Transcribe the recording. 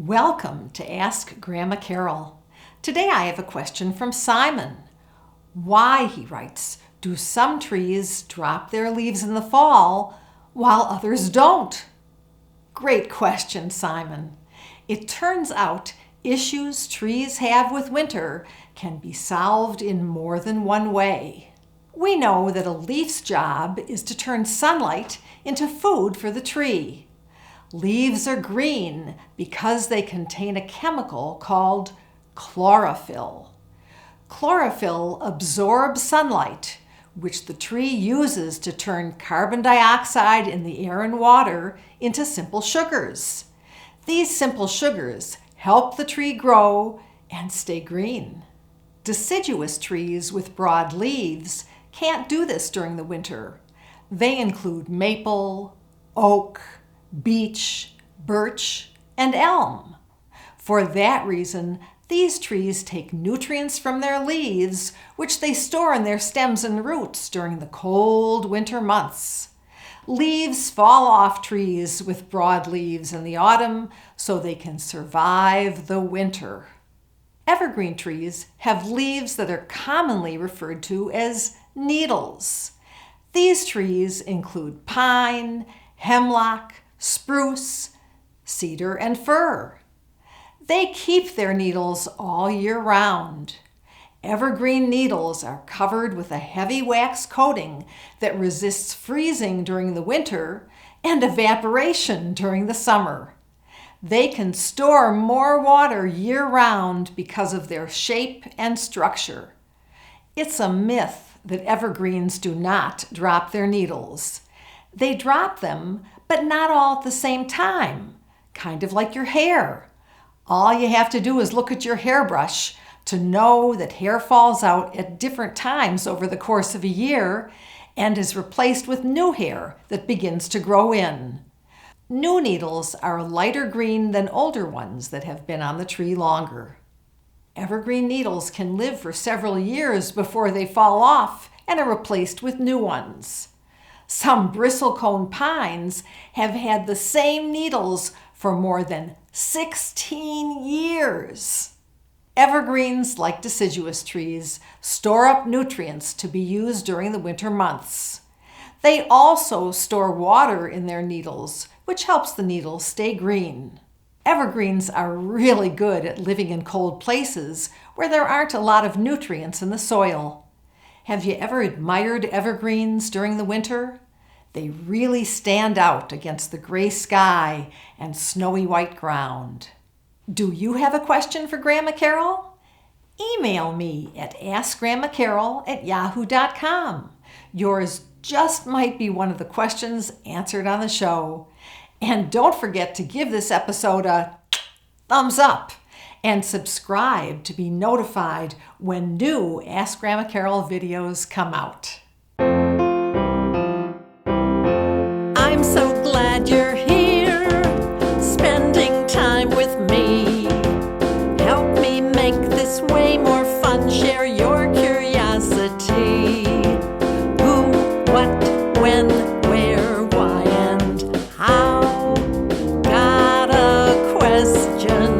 Welcome to Ask Grandma Carol. Today I have a question from Simon. Why, he writes, do some trees drop their leaves in the fall while others don't? Great question, Simon. It turns out issues trees have with winter can be solved in more than one way. We know that a leaf's job is to turn sunlight into food for the tree. Leaves are green because they contain a chemical called chlorophyll. Chlorophyll absorbs sunlight, which the tree uses to turn carbon dioxide in the air and water into simple sugars. These simple sugars help the tree grow and stay green. Deciduous trees with broad leaves can't do this during the winter. They include maple, oak, beech, birch, and elm. For that reason, these trees take nutrients from their leaves, which they store in their stems and roots during the cold winter months. Leaves fall off trees with broad leaves in the autumn so they can survive the winter. Evergreen trees have leaves that are commonly referred to as needles. These trees include pine, hemlock, spruce, cedar, and fir. They keep their needles all year round. Evergreen needles are covered with a heavy wax coating that resists freezing during the winter and evaporation during the summer. They can store more water year-round because of their shape and structure. It's a myth that evergreens do not drop their needles. They drop them, but not all at the same time, kind of like your hair. All you have to do is look at your hairbrush to know that hair falls out at different times over the course of a year and is replaced with new hair that begins to grow in. New needles are lighter green than older ones that have been on the tree longer. Evergreen needles can live for several years before they fall off and are replaced with new ones. Some bristlecone pines have had the same needles for more than 16 years. Evergreens, like deciduous trees, store up nutrients to be used during the winter months. They also store water in their needles, which helps the needles stay green. Evergreens are really good at living in cold places where there aren't a lot of nutrients in the soil. Have you ever admired evergreens during the winter? They really stand out against the gray sky and snowy white ground. Do you have a question for Grandma Carol? Email me at askgrandmacarol@yahoo.com. Yours just might be one of the questions answered on the show. And don't forget to give this episode a thumbs up and subscribe to be notified when new Ask Grandma Carol videos come out. I'm so glad you're here, spending time with me. Help me make this way more fun, share your curiosity. Who, what, when, where, why, and how? Got a question?